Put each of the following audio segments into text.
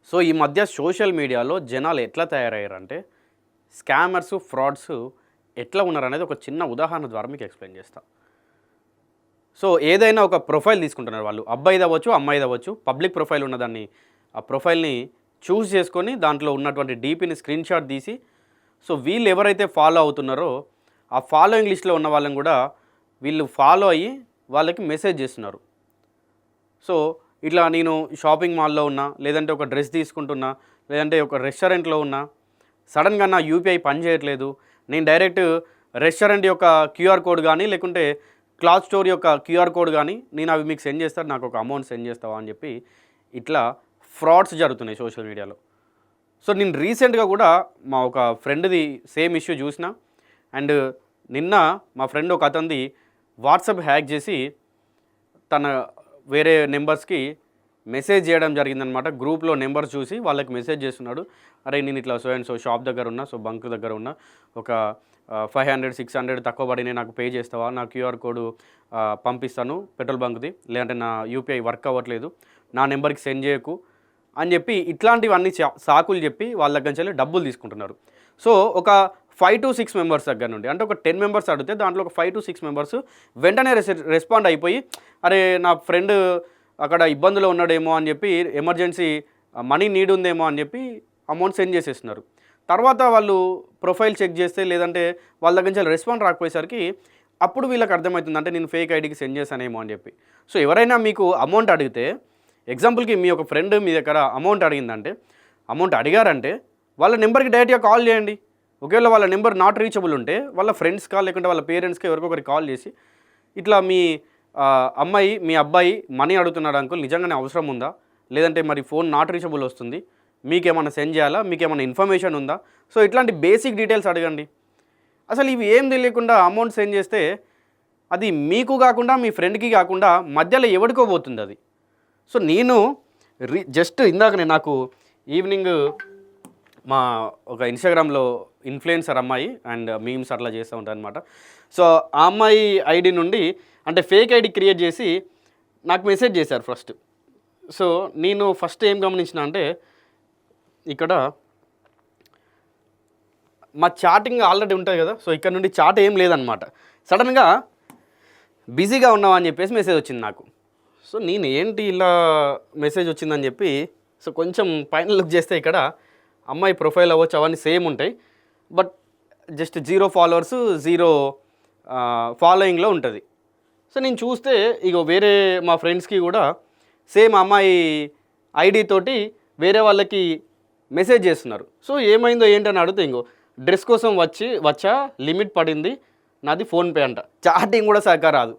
So ఈ మధ్య social మీడియాలో జనాలు ఎట్లా తయారయ్యారంటే స్కామర్స్, ఫ్రాడ్స్ ఎట్లా ఉన్నారనేది ఒక చిన్న ఉదాహరణ ద్వారా మీకు ఎక్స్ప్లెయిన్ చేస్తా. సో ఏదైనా ఒక ప్రొఫైల్ తీసుకుంటున్నారు వాళ్ళు, అబ్బాయిది అవ్వచ్చు, అమ్మాయిది అవ్వచ్చు, పబ్లిక్ ప్రొఫైల్ ఉన్నదాన్ని ఆ ప్రొఫైల్ని చూస్ చేసుకొని దాంట్లో ఉన్నటువంటి డీపీని స్క్రీన్ షాట్ తీసి, సో వీళ్ళు ఎవరైతే ఫాలో అవుతున్నారో ఆ ఫాలోయింగ్ లిస్ట్లో ఉన్న వాళ్ళని కూడా వీళ్ళు ఫాలో అయ్యి వాళ్ళకి మెసేజ్ చేస్తున్నారు. సో ఇట్లా నేను షాపింగ్ మాల్లో ఉన్నా, లేదంటే ఒక డ్రెస్ తీసుకుంటున్నా, లేదంటే ఒక రెస్టారెంట్లో ఉన్నా, సడన్గా నా యూపీఐ పని చేయట్లేదు, నేను డైరెక్ట్ రెస్టారెంట్ యొక్క క్యూఆర్ కోడ్ కానీ లేకుంటే క్లాత్ స్టోర్ యొక్క క్యూఆర్ కోడ్ కానీ నేను అవి మీకు సెండ్ చేస్తాను, నాకు ఒక అమౌంట్ సెండ్ చేస్తావా అని చెప్పి ఇట్లా ఫ్రాడ్స్ జరుగుతున్నాయి సోషల్ మీడియాలో. సో నేను రీసెంట్గా కూడా మా ఒక ఫ్రెండ్ది సేమ్ ఇష్యూ చూసిన. అండ్ నిన్న మా ఫ్రెండ్ ఒక అతనిది వాట్సాప్ హ్యాక్ చేసి తన వేరే నెంబర్స్కి మెసేజ్ చేయడం జరిగిందనమాట. గ్రూప్లో నెంబర్స్ చూసి వాళ్ళకి మెసేజ్ చేస్తున్నాడు, అరే నేను ఇట్లా సో అండ్ సో షాప్ దగ్గర ఉన్నా, సో బంక్ దగ్గర ఉన్నా, ఒక 500-600 తక్కువ పడినే నాకు పే చేస్తావా, నా క్యూఆర్ కోడ్ పంపిస్తాను పెట్రోల్ బంక్ది, లేదంటే నా యూపీఐ వర్క్ అవ్వట్లేదు, నా నెంబర్కి సెండ్ చేయకు అని చెప్పి ఇట్లాంటివన్నీ సాకులు చెప్పి వాళ్ళ దగ్గర నుంచి డబ్బులు తీసుకుంటున్నారు. సో ఒక 5 to 6 మెంబర్స్ దగ్గర నుండి, అంటే ఒక 10 మెంబర్స్ అడిగితే దాంట్లో ఒక 5 to 6 మెంబర్స్ వెంటనే రెస్పాండ్ అయిపోయి, అరే నా ఫ్రెండ్ అక్కడ ఇబ్బందులో ఉన్నాడేమో అని చెప్పి, ఎమర్జెన్సీ మనీ నీడ్ ఉందేమో అని చెప్పి అమౌంట్ సెండ్ చేసేస్తున్నారు. తర్వాత వాళ్ళు ప్రొఫైల్ చెక్ చేస్తే, లేదంటే వాళ్ళ దగ్గర నుంచి రెస్పాండ్ రాకపోయేసరికి అప్పుడు వీళ్ళకి అర్థమవుతుంది, అంటే నేను ఫేక్ ఐడికి సెండ్ చేశానేమో అని చెప్పి. సో ఎవరైనా మీకు అమౌంట్ అడిగితే, ఎగ్జాంపుల్కి మీ ఒక ఫ్రెండ్ మీ దగ్గర అమౌంట్ అడిగిందంటే, అమౌంట్ అడిగారంటే వాళ్ళ నెంబర్కి డైరెక్ట్గా కాల్ చేయండి. ఒకవేళ వాళ్ళ నెంబర్ నాట్ రీచబుల్ ఉంటే వాళ్ళ ఫ్రెండ్స్ కాల్, లేకుంటే వాళ్ళ పేరెంట్స్కి ఎవరికొకరికి కాల్ చేసి, ఇట్లా మీ అమ్మాయి మీ అబ్బాయి మనీ అడుగుతున్నాడు అంకుల్, నిజంగానే అవసరం ఉందా, లేదంటే మరి ఫోన్ నాట్ రీచబుల్ వస్తుంది, మీకేమైనా సెండ్ చేయాలా, మీకేమైనా ఇన్ఫర్మేషన్ ఉందా, సో ఇట్లాంటి బేసిక్ డీటెయిల్స్ అడగండి. అసలు ఇవి ఏం తెలియకుండా అమౌంట్ సెండ్ చేస్తే అది మీకు కాకుండా మీ ఫ్రెండ్కి కాకుండా మధ్యలో ఎవడికోబోతుంది అది. సో నేను జస్ట్ ఇందాకనే నాకు ఈవినింగ్ మా ఒక ఇన్స్టాగ్రామ్లో ఇన్ఫ్లుయెన్సర్ అమ్మాయి అండ్ మీమ్స్ అట్లా చేస్తూ ఉంటాను అనమాట. సో ఆ అమ్మాయి ఐడి నుండి, అంటే ఫేక్ ఐడి క్రియేట్ చేసి నాకు మెసేజ్ చేశారు ఫస్ట్. సో నేను ఫస్ట్ ఏం గమనించిన అంటే, ఇక్కడ మా చాటింగ్ ఆల్రెడీ ఉంటుంది కదా, సో ఇక్కడ నుండి చాట్ ఏం లేదనమాట. సడన్గా బిజీగా ఉన్నావా అని చెప్పేసి మెసేజ్ వచ్చింది నాకు. సో నేను ఏంటి ఇలా మెసేజ్ వచ్చిందని చెప్పి, సో కొంచెం పైన లుక్ చేస్తే ఇక్కడ అమ్మాయి ప్రొఫైల్ అవ్వచ్చు, అవన్నీ సేమ్ ఉంటాయి, బట్ జస్ట్ 0 ఫాలోవర్స్ 0 ఫాలోయింగ్లో ఉంటుంది. సో నేను చూస్తే ఇగో వేరే మా ఫ్రెండ్స్కి కూడా సేమ్ అమ్మాయి ఐడి తోటి వేరే వాళ్ళకి మెసేజ్ చేస్తున్నారు. సో ఏమైందో ఏంటని అడిగితే, ఇంకో డ్రెస్ కోసం వచ్చా లిమిట్ పడింది, నాది ఫోన్పే అంట. చాటింగ్ కూడా సక్క రాదు,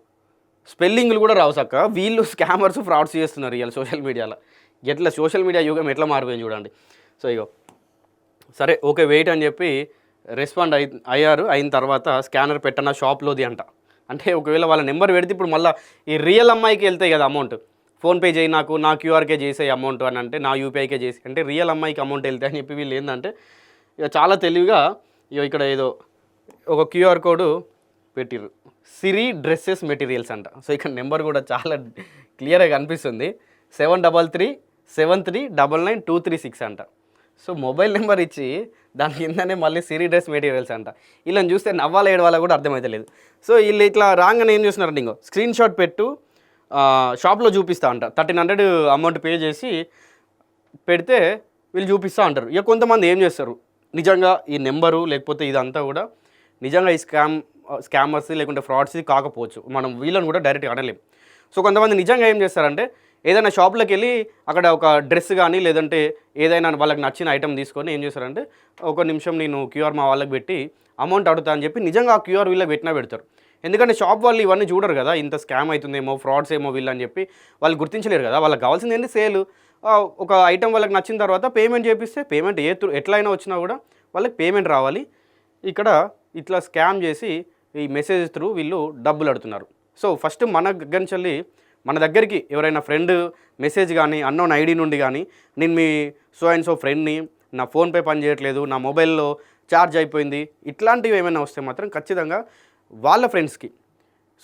స్పెల్లింగ్లు కూడా రావు సక్క. వీళ్ళు స్కామర్స్, ఫ్రాడ్స్ చేస్తున్నారు ఇవాళ సోషల్ మీడియాలో. ఎట్లా సోషల్ మీడియా యుగం ఎట్లా మారిపోయింది చూడండి. సో ఇగో సరే ఓకే వెయిట్ అని చెప్పి రెస్పాండ్ అయిన తర్వాత స్కానర్ పెట్టన షాప్లోది అంట. అంటే ఒకవేళ వాళ్ళ నెంబర్ పెడితే ఇప్పుడు మళ్ళీ ఈ రియల్ అమ్మాయికి వెళ్తాయి కదా అమౌంట్, ఫోన్పే చేయి నాకు, నా క్యూఆర్కే చేసే అమౌంట్ అని అంటే, నా యూపీఐకే చేసి అంటే రియల్ అమ్మాయికి అమౌంట్ వెళ్తాయి అని చెప్పి వీళ్ళు ఏంటంటే ఇక చాలా తెలివిగా ఇక్కడ ఏదో ఒక క్యూఆర్ కోడ్ పెట్టిర్రు, సిరి డ్రెస్సెస్ మెటీరియల్స్ అంట. సో ఇక్కడ నెంబర్ కూడా చాలా క్లియర్గా కనిపిస్తుంది, 7373999236 అంట. సో మొబైల్ నెంబర్ ఇచ్చి దాని కిందనే మళ్ళీ సిరి డ్రెస్ మెటీరియల్స్ అంట. వీళ్ళని చూస్తే నవ్వాలా ఏడవాలా కూడా అర్థమవుతలేదు. సో వీళ్ళు ఇట్లా రాగానే ఏం చేస్తున్నారంటే, ఇంకో స్క్రీన్ షాట్ పెట్టు షాప్లో చూపిస్తా అంట, 1300 అమౌంట్ పే చేసి పెడితే వీళ్ళు చూపిస్తూ అంటారు. ఇక కొంతమంది ఏం చేస్తారు, నిజంగా ఈ నెంబరు లేకపోతే ఇదంతా కూడా నిజంగా ఈ స్కామర్స్ లేకుంటే ఫ్రాడ్స్ది కాకపోవచ్చు, మనం వీళ్ళని కూడా డైరెక్ట్గా అనలేం. సో కొంతమంది నిజంగా ఏం చేస్తారంటే, ఏదైనా షాప్లోకి వెళ్ళి అక్కడ ఒక డ్రెస్ కానీ లేదంటే ఏదైనా వాళ్ళకి నచ్చిన ఐటమ్ తీసుకొని ఏం చేస్తారంటే, ఒక నిమిషం నేను క్యూఆర్ మా వాళ్ళకి పెట్టి అమౌంట్ అడుగుతా అని చెప్పి నిజంగా ఆ క్యూఆర్ వీళ్ళకి పెట్టినా పెడతారు. ఎందుకంటే షాప్ వాళ్ళు ఇవన్నీ చూడరు కదా, ఇంత స్కామ్ అవుతుందేమో, ఫ్రాడ్స్ ఏమో వీళ్ళు అని చెప్పి వాళ్ళు గుర్తించలేరు కదా. వాళ్ళకి కావాల్సింది ఏంటి, సేల్. ఒక ఐటమ్ వాళ్ళకి నచ్చిన తర్వాత పేమెంట్ చేపిస్తే, పేమెంట్ ఎట్లయినా వచ్చినా కూడా వాళ్ళకి పేమెంట్ రావాలి. ఇక్కడ ఇట్లా స్కామ్ చేసి ఈ మెసేజ్ త్రూ వీళ్ళు డబ్బులు అడుగుతున్నారు. సో ఫస్ట్ మన దగ్గరికి ఎవరైనా ఫ్రెండ్ మెసేజ్ కానీ అన్నోన్ ఐడి నుండి కానీ, నేను మీ సో అండ్ సో ఫ్రెండ్ని, నా ఫోన్పే పని చేయట్లేదు, నా మొబైల్లో ఛార్జ్ అయిపోయింది, ఇట్లాంటివి ఏమైనా వస్తే మాత్రం ఖచ్చితంగా వాళ్ళ ఫ్రెండ్స్కి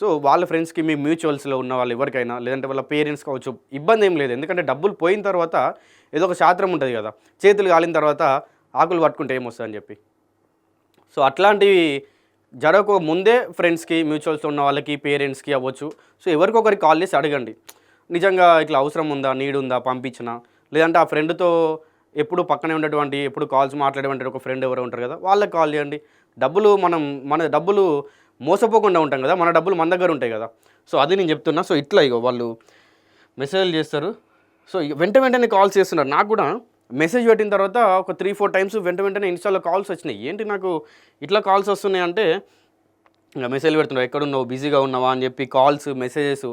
సో వాళ్ళ ఫ్రెండ్స్కి మీ మ్యూచువల్స్లో ఉన్న వాళ్ళు ఎవరికైనా లేదంటే వాళ్ళ పేరెంట్స్ కావచ్చు ఇబ్బంది ఏం లేదు. ఎందుకంటే డబ్బులు పోయిన తర్వాత ఏదో ఒక శాస్త్రం ఉంటుంది కదా, చేతులు కాలిన తర్వాత ఆకులు పట్టుకుంటే ఏమొస్తుందని చెప్పి. సో అట్లాంటివి జరగక ముందే ఫ్రెండ్స్కి మ్యూచువల్స్లో ఉన్న వాళ్ళకి పేరెంట్స్కి అవ్వచ్చు, సో ఎవరికొకరికి కాల్ చేసి అడగండి, నిజంగా ఇట్లా అవసరం ఉందా, నీడ్ ఉందా, పంపించిన. లేదంటే ఆ ఫ్రెండ్తో ఎప్పుడు పక్కనే ఉన్నటువంటి ఎప్పుడు కాల్స్ మాట్లాడేటువంటి ఒక ఫ్రెండ్ ఎవరు ఉంటారు కదా, వాళ్ళకి కాల్ చేయండి. డబ్బులు మన డబ్బులు మోసపోకుండా ఉంటాం కదా, మన డబ్బులు మన దగ్గర ఉంటాయి కదా. సో అది నేను చెప్తున్నా. సో ఇట్లా ఇగో వాళ్ళు మెసేజ్లు చేస్తారు, సో వెంటనే కాల్స్ చేస్తున్నారు. నాకు కూడా మెసేజ్ పెట్టిన తర్వాత ఒక 3-4 టైమ్స్ వెంటనే ఇన్స్టాలో కాల్స్ వచ్చినాయి. ఏంటి నాకు ఇట్లా కాల్స్ వస్తున్నాయి అంటే, ఇంకా మెసేజ్ పెడుతున్నావు, ఎక్కడున్నావు, బిజీగా ఉన్నావా అని చెప్పి కాల్స్ మెసేజెస్.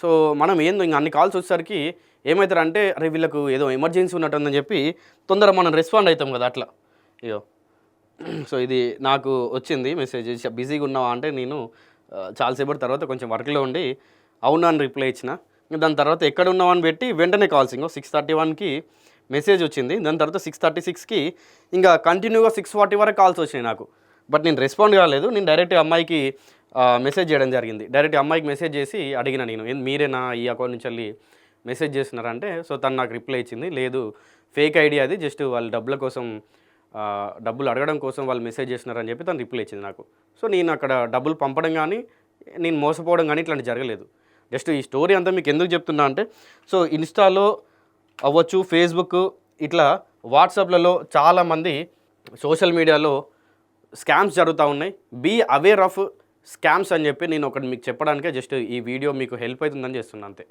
సో మనం ఏందో ఇంకా అన్ని కాల్స్ వచ్చేసరికి ఏమవుతారంటే, అరే వీళ్ళకు ఏదో ఎమర్జెన్సీ ఉన్నట్టుందని చెప్పి తొందరగా మనం రెస్పాండ్ అవుతాం కదా అట్లా. అయ్యో, సో ఇది నాకు వచ్చింది మెసేజ్, బిజీగా ఉన్నావా అంటే నేను చాలాసేపటి తర్వాత కొంచెం వర్క్లో ఉండి అవునా అని రిప్లై ఇచ్చిన. దాని తర్వాత ఎక్కడ ఉన్నావు అని పెట్టి వెంటనే కాల్స్ ఇంకో 6:31కి మెసేజ్ వచ్చింది. దాని తర్వాత 6:36కి ఇంకా కంటిన్యూగా 6:40 వరకు కాల్స్ వచ్చినాయి నాకు. బట్ నేను రెస్పాండ్ కాలేదు. నేను డైరెక్ట్ అమ్మాయికి మెసేజ్ చేయడం జరిగింది. డైరెక్ట్ అమ్మాయికి మెసేజ్ చేసి అడిగిన, నేను మీరేనా ఈ అకౌంట్ నుంచి వెళ్ళి మెసేజ్ చేస్తున్నారంటే, సో తను నాకు రిప్లై ఇచ్చింది, లేదు ఫేక్ ఐడి అది, జస్ట్ వాళ్ళు డబ్బుల కోసం డబ్బులు అడగడం కోసం వాళ్ళు మెసేజ్ చేస్తున్నారని చెప్పి తను రిప్లై ఇచ్చింది నాకు. సో నేను అక్కడ డబ్బులు పంపడం కానీ నేను మోసపోవడం కానీ ఇట్లాంటి జరగలేదు. జస్ట్ ఈ స్టోరీ అంతా మీకు ఎందుకు చెప్తున్నా అంటే, సో ఇన్స్టాలో అవ్వచ్చు, ఫేస్బుక్, ఇట్లా వాట్సాప్లలో చాలామంది సోషల్ మీడియాలో స్కామ్స్ జరుగుతూ ఉన్నాయి. బీ అవేర్ ఆఫ్ స్కామ్స్ అని చెప్పి నేను ఒకటి మీకు చెప్పడానికే జస్ట్ ఈ వీడియో మీకు హెల్ప్ అవుతుందని చేస్తున్నా అంతే.